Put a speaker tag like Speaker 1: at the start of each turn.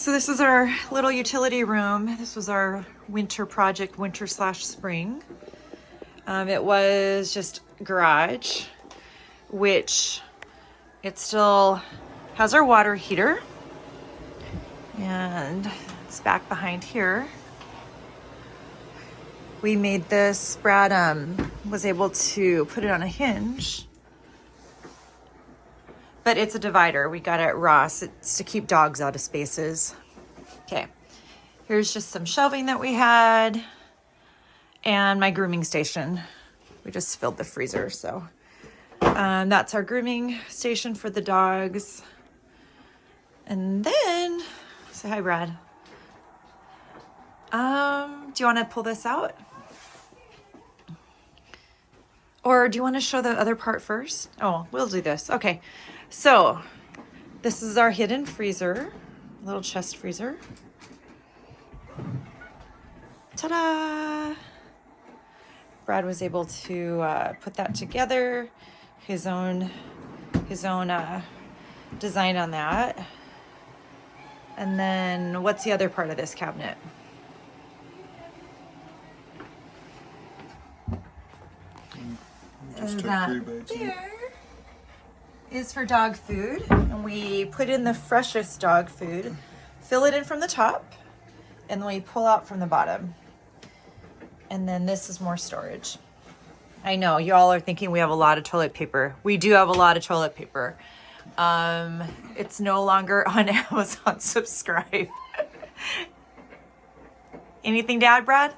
Speaker 1: So this is our little utility room. This was our winter project, winter/spring. It was just garage, which it still has our water heater, and it's back behind here. We made this, Brad was able to put it on a hinge, but it's a divider. We got it at Ross. It's to keep dogs out of spaces. Okay, here's just some shelving that we had and my grooming station. We just filled the freezer, so that's our grooming station for the dogs. And then, say hi, Brad. Do you want to pull this out? Or do you want to show the other part first? Oh, we'll do this. Okay, so this is our hidden freezer, little chest freezer. Ta-da! Brad was able to put that together, his own design on that. And then what's the other part of this cabinet? That there is for dog food, and we put in the freshest dog food, fill it in from the top, and then we pull out from the bottom. And then this is more storage. I know y'all are thinking we have a lot of toilet paper. We do have a lot of toilet paper. It's no longer on Amazon Subscribe. Anything to add, Brad?